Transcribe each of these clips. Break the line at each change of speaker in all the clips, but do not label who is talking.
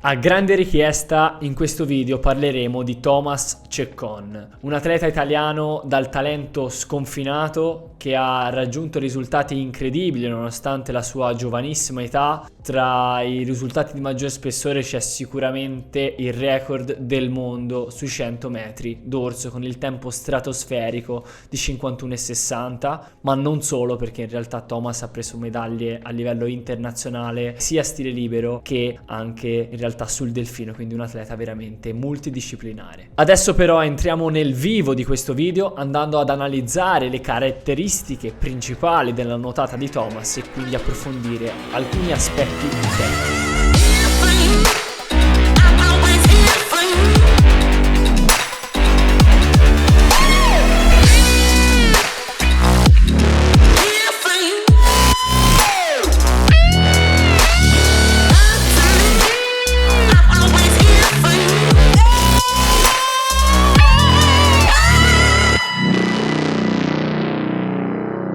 A grande richiesta in questo video parleremo di Thomas Ceccon, un atleta italiano dal talento sconfinato che ha raggiunto risultati incredibili nonostante la sua giovanissima età. Tra i risultati di maggior spessore c'è sicuramente il record del mondo sui 100 metri d'orso con il tempo stratosferico di 51,60, ma non solo, perché in realtà Thomas ha preso medaglie a livello internazionale sia stile libero che anche in realtà sul delfino, quindi un atleta veramente multidisciplinare. Adesso però entriamo nel vivo di questo video andando ad analizzare le caratteristiche principali della nuotata di Thomas e quindi approfondire alcuni aspetti tecnici.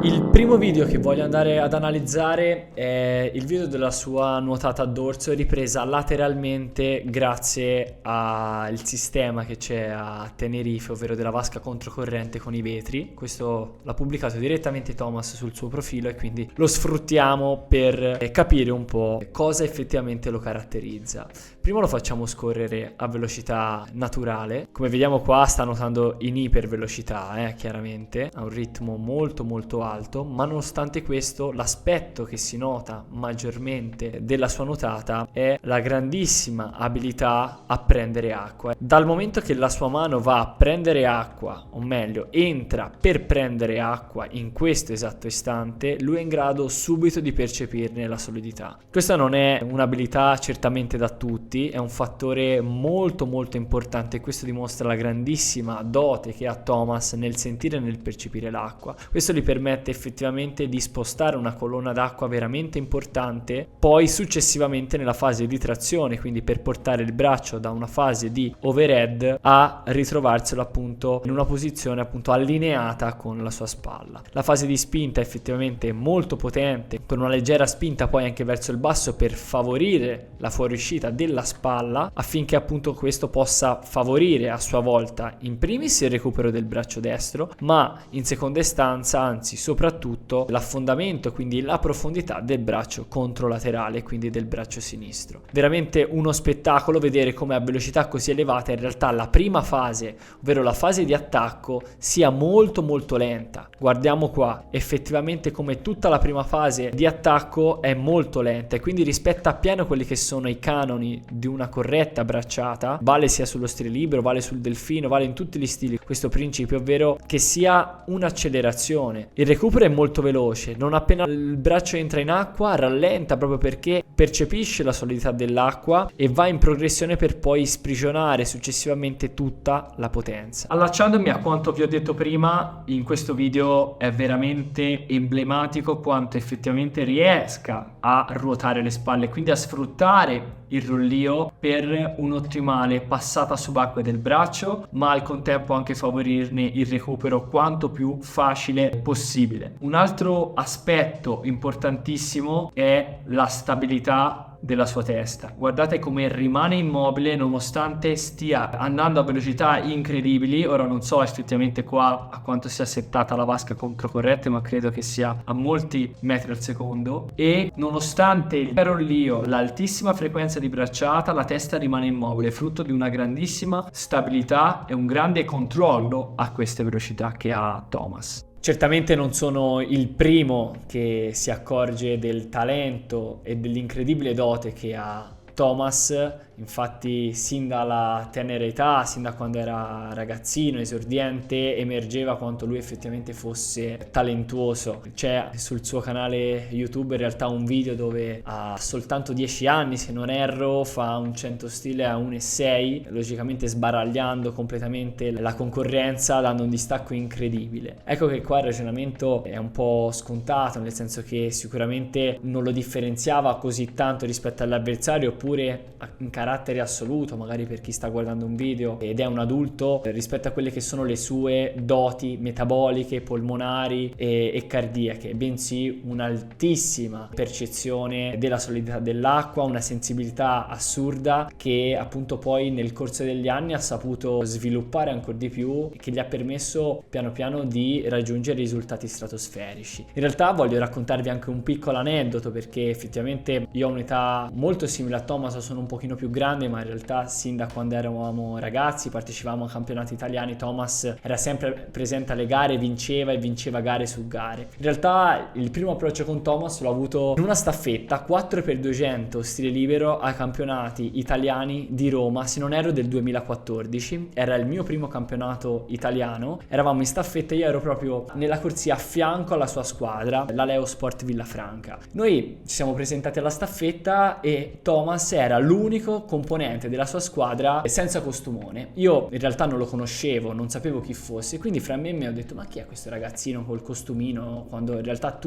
Il primo video che voglio andare ad analizzare è il video della sua nuotata a dorso ripresa lateralmente grazie al sistema che c'è a Tenerife, ovvero della vasca controcorrente con i vetri. Questo l'ha pubblicato direttamente Thomas sul suo profilo e quindi lo sfruttiamo per capire un po' cosa effettivamente lo caratterizza. Prima lo facciamo scorrere a velocità naturale. Come vediamo qua sta nuotando in ipervelocità, chiaramente, a un ritmo molto alto, ma nonostante questo l'aspetto che si nota maggiormente della sua nuotata è la grandissima abilità a prendere acqua. Dal momento che la sua mano va a prendere acqua, o meglio entra per prendere acqua in questo esatto istante, lui è in grado subito di percepirne la solidità. Questa non è un'abilità certamente da tutti, è un fattore molto importante e questo dimostra la grandissima dote che ha Thomas nel sentire e nel percepire l'acqua. Questo gli permette effettivamente di spostare una colonna d'acqua veramente importante poi successivamente nella fase di trazione, quindi per portare il braccio da una fase di overhead a ritrovarselo appunto in una posizione appunto allineata con la sua spalla. La fase di spinta è effettivamente molto potente, con una leggera spinta poi anche verso il basso per favorire la fuoriuscita della spalla, affinché appunto questo possa favorire a sua volta in primis il recupero del braccio destro, ma in seconda istanza, anzi soprattutto, l'affondamento, quindi la profondità del braccio controlaterale, quindi del braccio sinistro. Veramente uno spettacolo vedere come a velocità così elevata in realtà la prima fase, ovvero la fase di attacco, sia molto lenta. Guardiamo qua, effettivamente come tutta la prima fase di attacco è molto lenta e quindi rispetta appieno quelli che sono i canoni di una corretta bracciata. Vale sia sullo stile libero, vale sul delfino, vale in tutti gli stili questo principio, ovvero che sia un'accelerazione. Il recupero è molto veloce, non appena il braccio entra in acqua rallenta proprio perché percepisce la solidità dell'acqua e va in progressione per poi sprigionare successivamente tutta la potenza. Allacciandomi a quanto vi ho detto prima, in questo video è veramente emblematico quanto effettivamente riesca a ruotare le spalle, quindi a sfruttare il rollio per un'ottimale passata subacquea del braccio, ma al contempo anche favorirne il recupero quanto più facile possibile. Un altro aspetto importantissimo è la stabilità della sua testa. Guardate come rimane immobile nonostante stia andando a velocità incredibili. Ora non so effettivamente qua a quanto sia settata la vasca controcorrente, ma credo che sia a molti metri al secondo, e nonostante il rollio, l'altissima frequenza di bracciata, la testa rimane immobile, frutto di una grandissima stabilità e un grande controllo a queste velocità che ha Thomas. Certamente non sono il primo che si accorge del talento e dell'incredibile dote che ha Thomas. Infatti sin dalla tenera età, sin da quando era ragazzino, esordiente, emergeva quanto lui effettivamente fosse talentuoso. C'è sul suo canale YouTube in realtà un video dove a soltanto 10 anni, se non erro, fa un 100 stile a 1,6, logicamente sbaragliando completamente la concorrenza, dando un distacco incredibile. Ecco che qua il ragionamento è un po' scontato, nel senso che sicuramente non lo differenziava così tanto rispetto all'avversario, oppure pure in carattere assoluto, magari per chi sta guardando un video ed è un adulto, rispetto a quelle che sono le sue doti metaboliche, polmonari e cardiache, bensì un'altissima percezione della solidità dell'acqua, una sensibilità assurda che appunto poi nel corso degli anni ha saputo sviluppare ancora di più e che gli ha permesso piano piano di raggiungere risultati stratosferici. In realtà voglio raccontarvi anche un piccolo aneddoto, perché effettivamente io ho un'età molto simile a Thomas, sono un pochino più grande, ma in realtà sin da quando eravamo ragazzi partecipavamo a campionati italiani. Thomas era sempre presente alle gare, vinceva gare su gare. In realtà il primo approccio con Thomas l'ho avuto in una staffetta 4x200 stile libero ai campionati italiani di Roma, se non erro del 2014. Era il mio primo campionato italiano, eravamo in staffetta, io ero proprio nella corsia a fianco alla sua squadra, la Leo Sport Villafranca. Noi ci siamo presentati alla staffetta e Thomas era l'unico componente della sua squadra senza costumone. Io in realtà non lo conoscevo, non sapevo chi fosse, quindi fra me e me ho detto: ma chi è questo ragazzino col costumino? Quando in realtà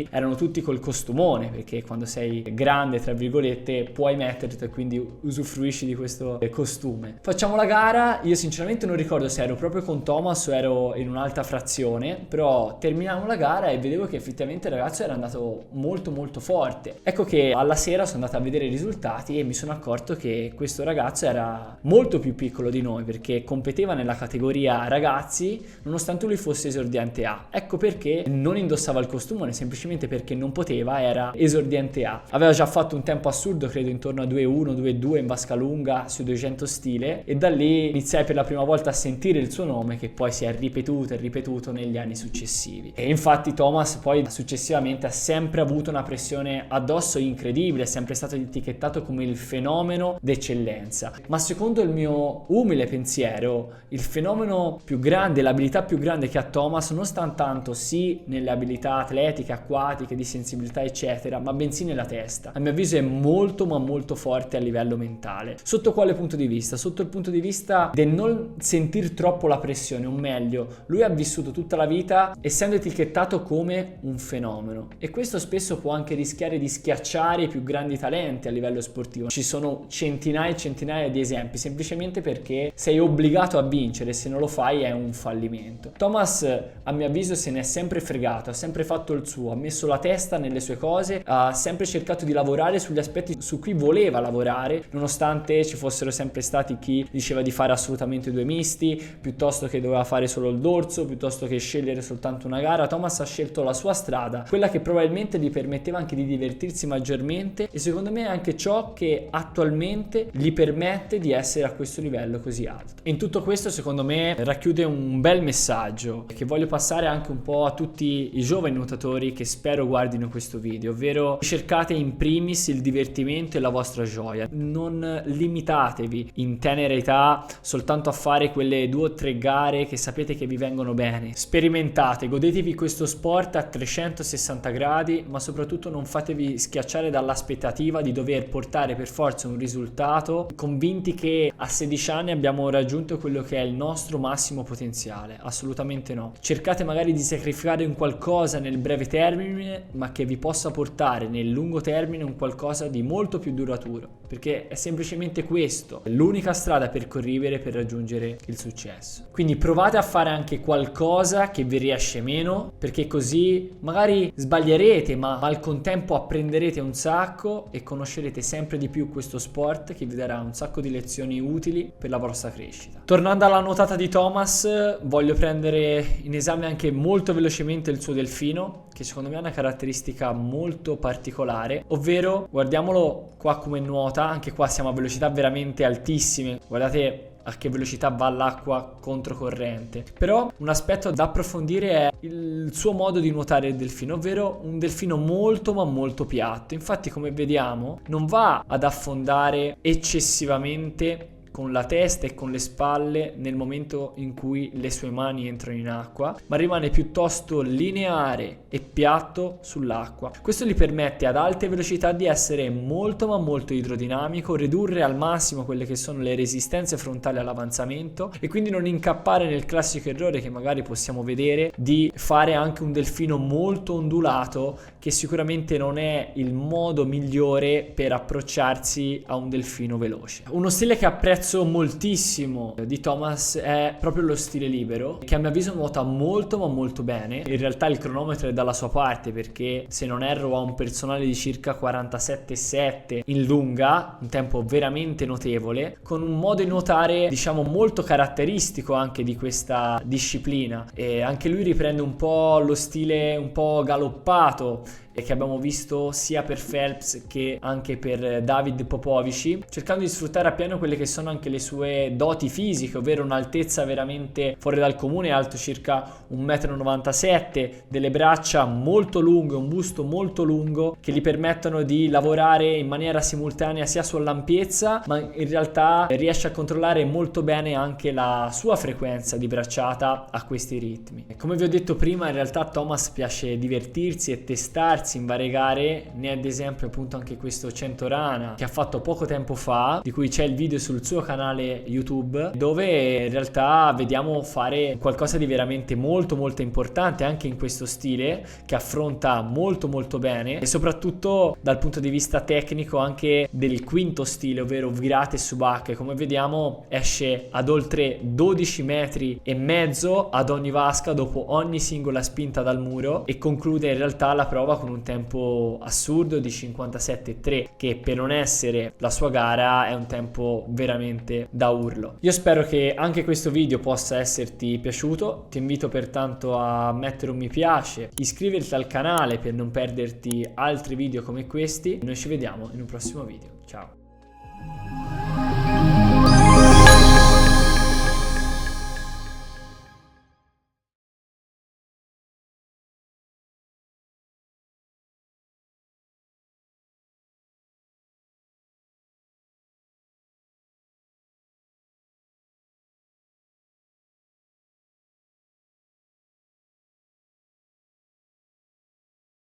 erano tutti col costumone, perché quando sei grande tra virgolette puoi metterti e quindi usufruisci di questo costume. Facciamo la gara, io sinceramente non ricordo se ero proprio con Thomas o ero in un'altra frazione, però terminavo la gara e vedevo che effettivamente il ragazzo era andato molto molto forte. Ecco che alla sera sono andato a vedere i risultati e mi sono accorto che questo ragazzo era molto più piccolo di noi, perché competeva nella categoria ragazzi nonostante lui fosse esordiente A. Ecco perché non indossava il costumone, semplicemente perché non poteva, era esordiente A. Aveva già fatto un tempo assurdo, credo intorno a 2:1, 2:2 in vasca lunga sui 200 stile, e da lì iniziai per la prima volta a sentire il suo nome, che poi si è ripetuto e ripetuto negli anni successivi. E infatti Thomas poi successivamente ha sempre avuto una pressione addosso incredibile, è sempre stato etichettato come il fenomeno d'eccellenza. Ma secondo il mio umile pensiero, il fenomeno più grande, l'abilità più grande che ha Thomas non sta tanto sì nelle abilità atletiche, acquatiche, di sensibilità eccetera, ma bensì nella testa. A mio avviso è molto ma molto forte a livello mentale. Sotto quale punto di vista? Sotto il punto di vista del non sentir troppo la pressione, o meglio, lui ha vissuto tutta la vita essendo etichettato come un fenomeno, e questo spesso può anche rischiare di schiacciare i più grandi talenti a livello sportivo. Ci sono centinaia e centinaia di esempi, semplicemente perché sei obbligato a vincere, se non lo fai è un fallimento. Thomas, a mio avviso, se ne è sempre fregato, ha sempre fatto il suo, ha messo la testa nelle sue cose, ha sempre cercato di lavorare sugli aspetti su cui voleva lavorare, nonostante ci fossero sempre stati chi diceva di fare assolutamente 2 misti, piuttosto che doveva fare solo il dorso, piuttosto che scegliere soltanto una gara. Thomas ha scelto la sua strada, quella che probabilmente gli permetteva anche di divertirsi maggiormente, e secondo me è anche ciò che attualmente gli permette di essere a questo livello così alto. E in tutto questo, secondo me, racchiude un bel messaggio che voglio passare anche un po' a tutti i giovani nuotatori che spero guardino questo video, ovvero cercate in primis il divertimento e la vostra gioia. Non limitatevi in tenera età soltanto a fare quelle 2 o 3 gare che sapete che vi vengono bene. Sperimentate, godetevi questo sport a 360 gradi, ma soprattutto non fatevi schiacciare dall'aspettativa di dover portare per forza un risultato, convinti che a 16 anni abbiamo raggiunto quello che è il nostro massimo potenziale. Assolutamente no. Cercate magari di sacrificare un qualcosa nel breve termine, ma che vi possa portare nel lungo termine un qualcosa di molto più duraturo, perché è semplicemente questo l'unica strada percorribile per raggiungere il successo. Quindi provate a fare anche qualcosa che vi riesce meno, perché così magari sbaglierete, ma al contempo apprenderete un sacco e conoscerete sempre di più questo sport, che vi darà un sacco di lezioni utili per la vostra crescita. Tornando alla nuotata di Thomas, voglio prendere in esame anche molto velocemente il suo delfino, che secondo me ha una caratteristica molto particolare, ovvero guardiamolo qua come nuota. Anche qua siamo a velocità veramente altissime, guardate a che velocità va l'acqua controcorrente. Però un aspetto da approfondire è il suo modo di nuotare il delfino, ovvero un delfino molto ma molto piatto. Infatti, come vediamo, non va ad affondare eccessivamente con la testa e con le spalle nel momento in cui le sue mani entrano in acqua, ma rimane piuttosto lineare e piatto sull'acqua. Questo gli permette ad alte velocità di essere molto ma molto idrodinamico, ridurre al massimo quelle che sono le resistenze frontali all'avanzamento e quindi non incappare nel classico errore che magari possiamo vedere di fare anche un delfino molto ondulato, che sicuramente non è il modo migliore per approcciarsi a un delfino veloce. Uno stile che apprezzo moltissimo di Thomas è proprio lo stile libero, che a mio avviso nuota molto ma molto bene. In realtà il cronometro è dalla sua parte, perché se non erro ha un personale di circa 47,7 in lunga, un tempo veramente notevole, con un modo di nuotare diciamo molto caratteristico anche di questa disciplina. E anche lui riprende un po' lo stile un po' galoppato e che abbiamo visto sia per Phelps che anche per David Popovici, cercando di sfruttare appieno quelle che sono anche le sue doti fisiche, ovvero un'altezza veramente fuori dal comune, alto circa 1,97 m, delle braccia molto lunghe, un busto molto lungo, che gli permettono di lavorare in maniera simultanea sia sull'ampiezza, ma in realtà riesce a controllare molto bene anche la sua frequenza di bracciata a questi ritmi. Come vi ho detto prima, in realtà a Thomas piace divertirsi e testarsi in varie gare, ne è ad esempio appunto anche questo 100 rana che ha fatto poco tempo fa, di cui c'è il video sul suo canale YouTube, dove in realtà vediamo fare qualcosa di veramente molto molto importante anche in questo stile, che affronta molto molto bene, e soprattutto dal punto di vista tecnico anche del quinto stile, ovvero virate subacquee. Come vediamo esce ad oltre 12 metri e mezzo ad ogni vasca dopo ogni singola spinta dal muro, e conclude in realtà la prova con un tempo assurdo di 57,3, che per non essere la sua gara è un tempo veramente da urlo. Io spero che anche questo video possa esserti piaciuto, ti invito pertanto a mettere un mi piace, iscriverti al canale per non perderti altri video come questi. Noi ci vediamo in un prossimo video, ciao!